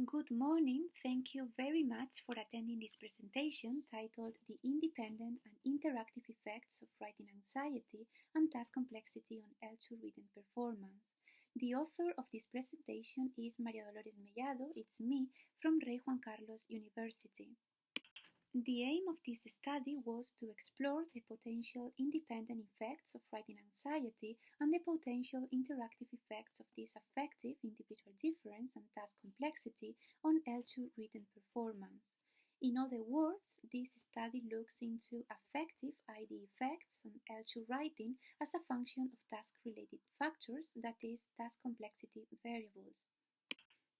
Good morning. Thank you very much for attending this presentation titled The Independent and Interactive Effects of Writing Anxiety and Task Complexity on L2 Written Performance. The author of this presentation is María Dolores Mellado. It's me from Rey Juan Carlos University. The aim of this study was to explore the potential independent effects of writing anxiety and the potential interactive effects of this affective individual difference and task complexity on L2 written performance. In other words, this study looks into affective ID effects on L2 writing as a function of task-related factors, that is, task complexity variables.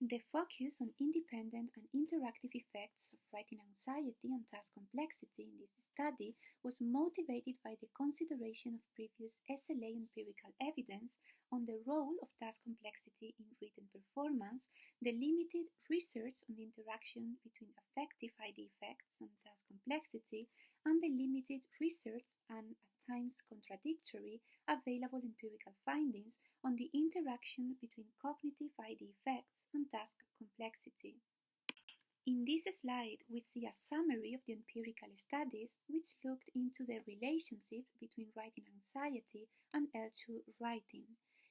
The focus on independent and interactive effects of writing anxiety and task complexity in this study was motivated by the consideration of previous SLA empirical evidence on the role of task complexity in written performance, the limited research on the interaction between affective ID effects and task complexity, and the limited research and at times contradictory available empirical findings on the interaction between cognitive ID effects and task complexity. In this slide, we see a summary of the empirical studies which looked into the relationship between writing anxiety and L2 writing.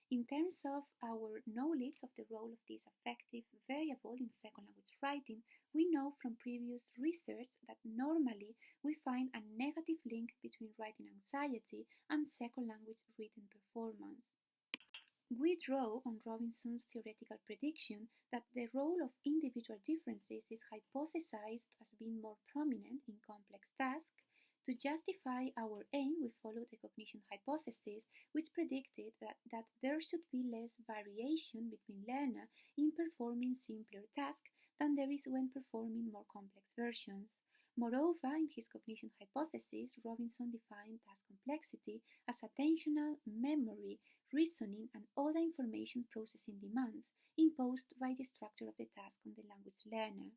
In terms of our knowledge of the role of this affective variable in second language writing, we know from previous research that normally we find a negative link between writing anxiety and second language written performance. We draw on Robinson's theoretical prediction that the role of individual differences is hypothesized as being more prominent in complex tasks. To justify our aim, we followed the cognition hypothesis, which predicted that there should be less variation between learners in performing simpler tasks than there is when performing more complex versions. Moreover, in his cognition hypothesis, Robinson defined task complexity as attentional, memory, reasoning, and other information processing demands imposed by the structure of the task on the language learner.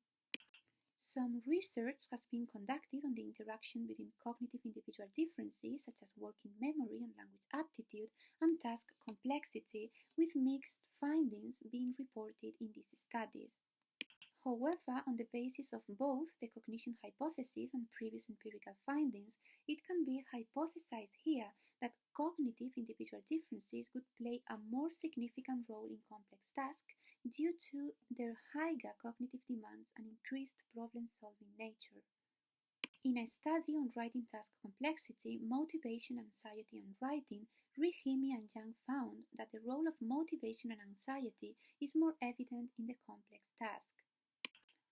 Some research has been conducted on the interaction between cognitive individual differences such as working memory and language aptitude and task complexity, with mixed findings being reported in these studies. However, on the basis of both the cognition hypothesis and previous empirical findings, it can be hypothesized here that cognitive individual differences would play a more significant role in complex tasks due to their higher cognitive demands and increased problem-solving nature. In a study on writing task complexity, motivation, anxiety, and writing, Rahimi and Yang found that the role of motivation and anxiety is more evident in the complex task.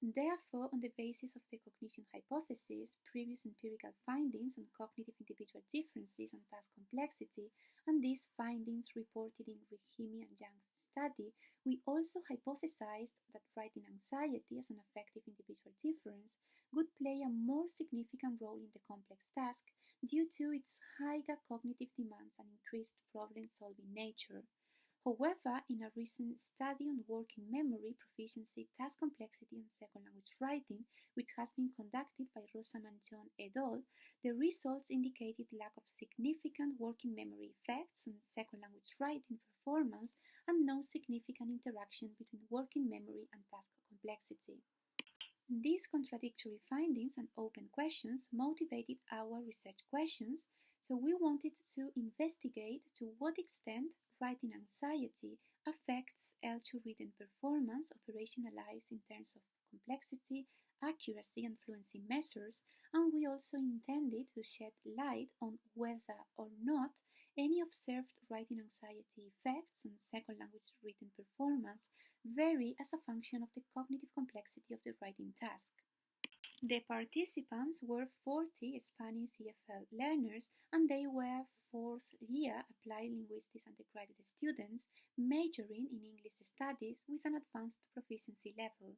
Therefore, on the basis of the cognition hypothesis, previous empirical findings on cognitive individual differences and task complexity, and these findings reported in Rahimi and Yang's study, we also hypothesized that writing anxiety as an affective individual difference would play a more significant role in the complex task due to its higher cognitive demands and increased problem-solving nature. However, in a recent study on working memory, proficiency, task complexity, and second language writing, which has been conducted by Rosamund John et al., the results indicated lack of significant working memory effects on second language writing performance and no significant interaction between working memory and task complexity. These contradictory findings and open questions motivated our research questions, so we wanted to investigate to what extent writing anxiety affects L2 written performance operationalized in terms of complexity, accuracy, and fluency measures, and we also intended to shed light on whether or not any observed writing anxiety effects on second language written performance vary as a function of the cognitive complexity of the writing task. The participants were 40 Spanish EFL learners, and they were fourth year applied linguistics undergraduate students majoring in English studies with an advanced proficiency level.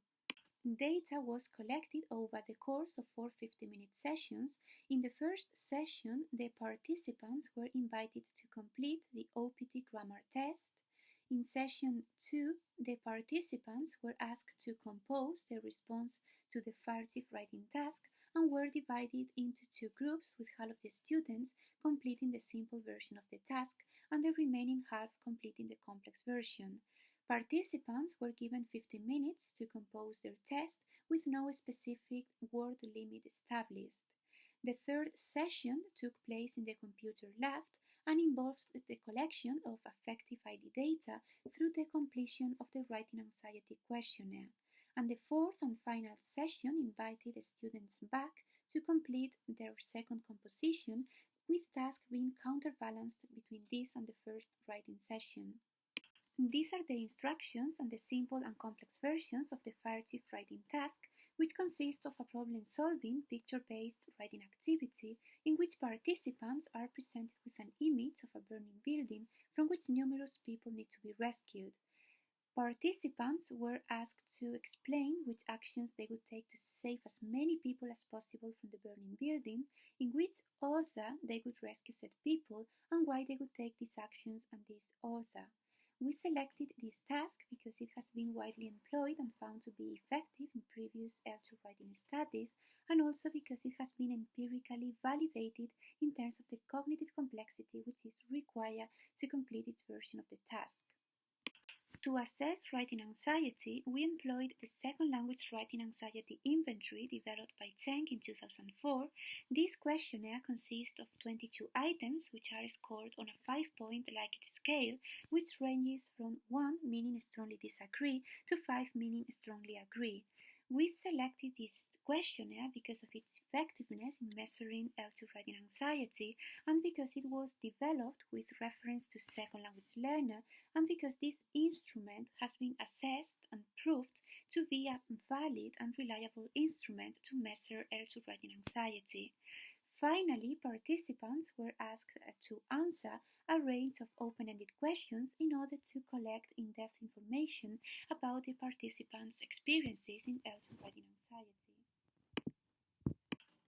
Data was collected over the course of 4 50-minute sessions. In the first session, the participants were invited to complete the OPT grammar test. In session 2, the participants were asked to compose their response to the furtive writing task and were divided into two groups, with half of the students completing the simple version of the task and the remaining half completing the complex version. Participants were given 15 minutes to compose their test with no specific word limit established. The third session took place in the computer lab and involves the collection of affective ID data through the completion of the writing anxiety questionnaire. And the fourth and final session invited the students back to complete their second composition, with tasks being counterbalanced between this and the first writing session. These are the instructions and the simple and complex versions of the FireChief writing task, which consists of a problem-solving, picture-based writing activity in which participants are presented with an image of a burning building from which numerous people need to be rescued. Participants were asked to explain which actions they would take to save as many people as possible from the burning building, in which order they would rescue said people, and why they would take these actions and this order. We selected this task because it has been widely employed and found to be effective in previous L2 writing studies, and also because it has been empirically validated in terms of the cognitive complexity which is required to complete its version of the task. To assess writing anxiety, we employed the Second Language Writing Anxiety Inventory developed by Cheng in 2004. This questionnaire consists of 22 items which are scored on a 5-point Likert scale, which ranges from 1 meaning strongly disagree to 5 meaning strongly agree. We selected this questionnaire because of its effectiveness in measuring L2 writing anxiety, and because it was developed with reference to second language learner, and because this instrument has been assessed and proved to be a valid and reliable instrument to measure L2 writing anxiety. Finally, participants were asked to answer a range of open-ended questions in order to collect in-depth information about the participants' experiences in L2 writing anxiety.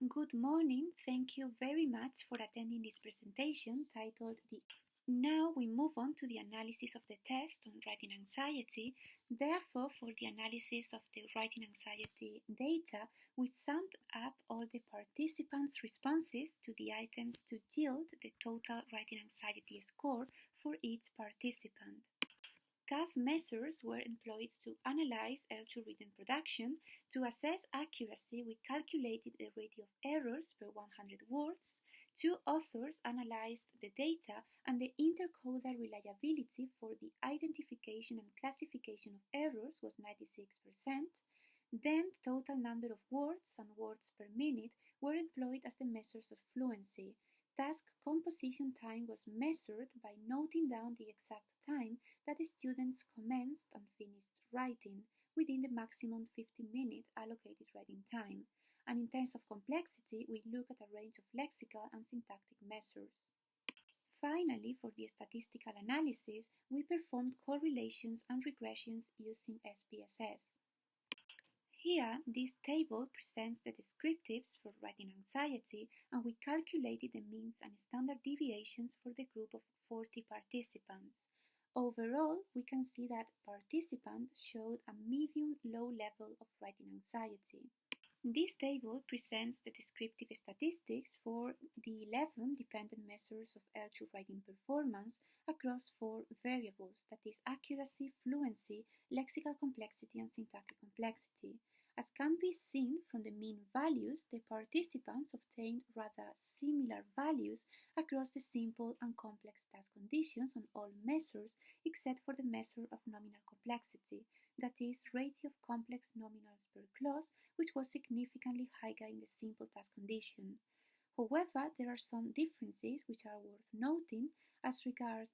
Good morning. Thank you very much for attending this presentation titled the Now we move on to the analysis of the test on writing anxiety. Therefore, for the analysis of the writing anxiety data, we summed up all the participants' responses to the items to yield the total writing anxiety score for each participant. CAF measures were employed to analyze L2 written production. To assess accuracy, we calculated the ratio of errors per 100 words. Two authors analyzed the data, and the intercoder reliability for the identification and classification of errors was 96%. Then, total number of words and words per minute were employed as the measures of fluency. Task composition time was measured by noting down the exact time that the students commenced and finished writing within the maximum 15-minute allocated writing time. And in terms of complexity, we look at a range of lexical and syntactic measures. Finally, for the statistical analysis, we performed correlations and regressions using SPSS. Here, this table presents the descriptives for writing anxiety, and we calculated the means and standard deviations for the group of 40 participants. Overall, we can see that participants showed a medium-low level of writing anxiety. This table presents the descriptive statistics for the 11 dependent measures of L2 writing performance across 4 variables, that is accuracy, fluency, lexical complexity, and syntactic complexity. As can be seen from the mean values, the participants obtained rather similar values across the simple and complex task conditions on all measures except for the measure of nominal complexity, that is, ratio of complex nominals per clause, which was significantly higher in the simple task condition. However, there are some differences which are worth noting. As regards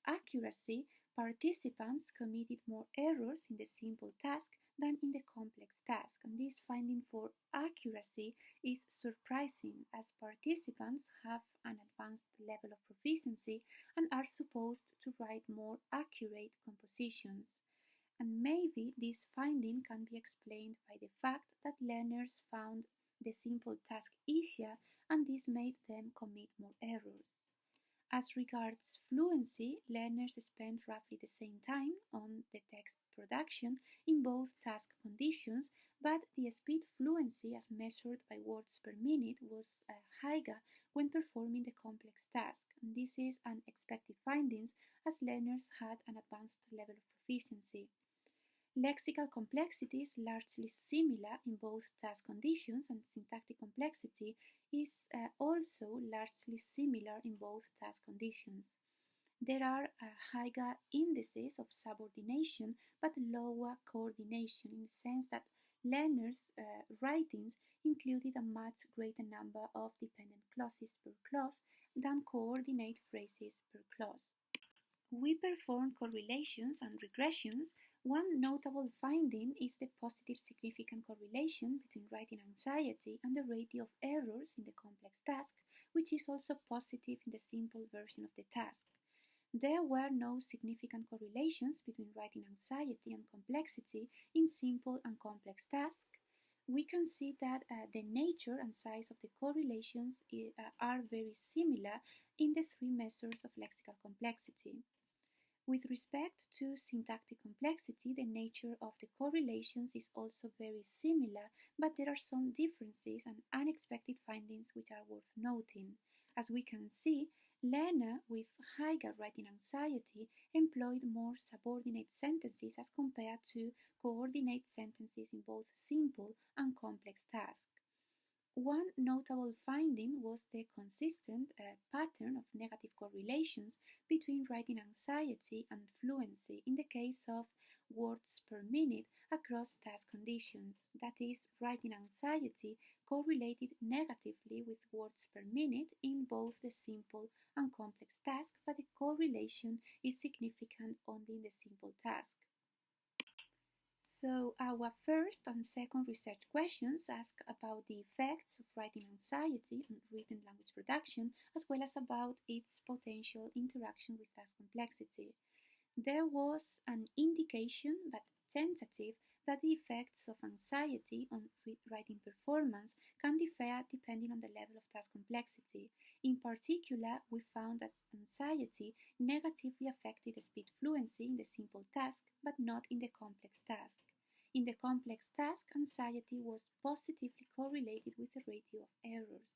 accuracy, participants committed more errors in the simple task than in the complex task, and this finding for accuracy is surprising, as participants have an advanced level of proficiency and are supposed to write more accurate compositions. And maybe this finding can be explained by the fact that learners found the simple task easier, and this made them commit more errors. As regards fluency, learners spent roughly the same time on the text production in both task conditions, but the speed fluency as measured by words per minute was higher when performing the complex task. And this is an expected finding, as learners had an advanced level of proficiency. Lexical complexity is largely similar in both task conditions, and syntactic complexity is also largely similar in both task conditions. There are higher indices of subordination but lower coordination, in the sense that learners' writings included a much greater number of dependent clauses per clause than coordinate phrases per clause. We performed correlations and regressions. One notable finding is the positive significant correlation between writing anxiety and the rate of errors in the complex task, which is also positive in the simple version of the task. There were no significant correlations between writing anxiety and complexity in simple and complex tasks. We can see that the nature and size of the correlations are very similar in the three measures of lexical complexity. With respect to syntactic complexity, the nature of the correlations is also very similar, but there are some differences and unexpected findings which are worth noting. As we can see, learners with higher writing anxiety employed more subordinate sentences as compared to coordinate sentences in both simple and complex tasks. One notable finding was the consistent pattern of negative correlations between writing anxiety and fluency in the case of words per minute across task conditions. That is, writing anxiety correlated negatively with words per minute in both the simple and complex task, but the correlation is significant only in the simple task. So our first and second research questions ask about the effects of writing anxiety on written language production, as well as about its potential interaction with task complexity. There was an indication, but tentative, that the effects of anxiety on writing performance can differ depending on the level of task complexity. In particular, we found that anxiety negatively affected speed fluency in the simple task, but not in the complex task. In the complex task, anxiety was positively correlated with the rate of errors.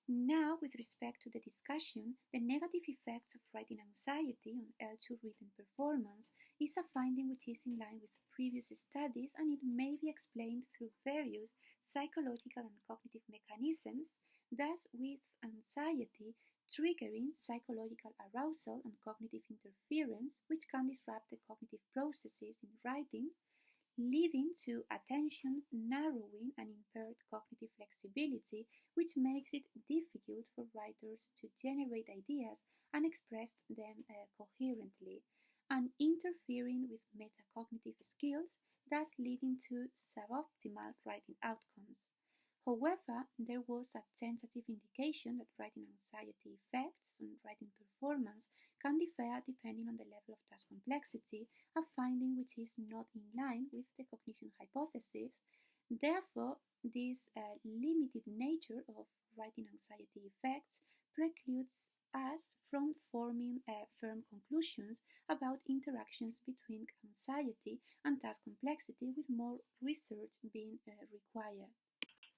Now, with respect to the discussion, the negative effects of writing anxiety on L2 written performance is a finding which is in line with previous studies, and it may be explained through various psychological and cognitive mechanisms, thus with anxiety triggering psychological arousal and cognitive interference, which can disrupt the cognitive processes in writing, leading to attention narrowing and impaired cognitive flexibility, which makes it difficult for writers to generate ideas and express them coherently, and interfering with metacognitive skills, thus leading to suboptimal writing outcomes. However, there was a tentative indication that writing anxiety effects on writing performance can differ depending on the level of task complexity, a finding which is not in line with the cognition hypothesis. Therefore, this limited nature of writing anxiety effects precludes us from forming firm conclusions about interactions between anxiety and task complexity, with more research being required.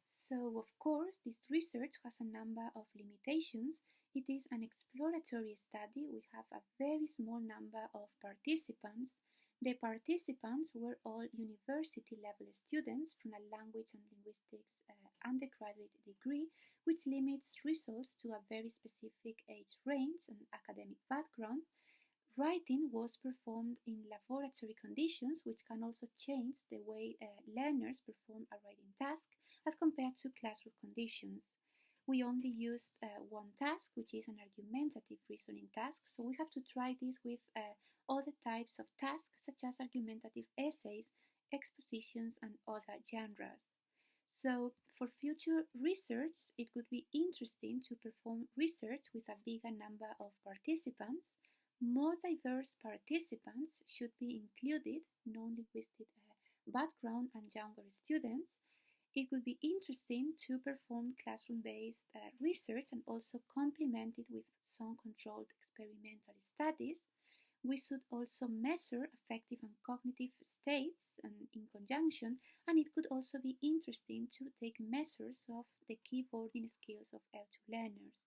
So, of course, this research has a number of limitations. It is an exploratory study. We have a very small number of participants. The participants were all university level students from a language and linguistics undergraduate degree, which limits results to a very specific age range and academic background. Writing was performed in laboratory conditions, which can also change the way learners perform a writing task as compared to classroom conditions. We only used one task, which is an argumentative reasoning task, so we have to try this with other types of tasks, such as argumentative essays, expositions, and other genres. So, for future research, it could be interesting to perform research with a bigger number of participants. More diverse participants should be included, non-linguistic background and younger students. It would be interesting to perform classroom-based research and also complement it with some controlled experimental studies. We should also measure affective and cognitive states and in conjunction, and it could also be interesting to take measures of the keyboarding skills of L2 learners.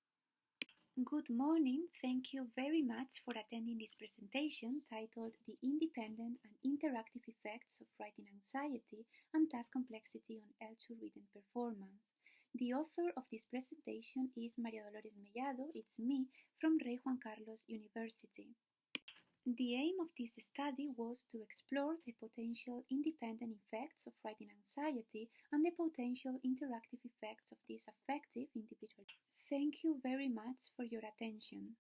Good morning. Thank you very much for attending this presentation titled The Independent and Interactive Effects of Writing Anxiety and Task Complexity on L2 Written Performance. The author of this presentation is María Dolores Mellado. It's me from Rey Juan Carlos University. The aim of this study was to explore the potential independent effects of writing anxiety and the potential interactive effects of this affective individual. Thank you very much for your attention.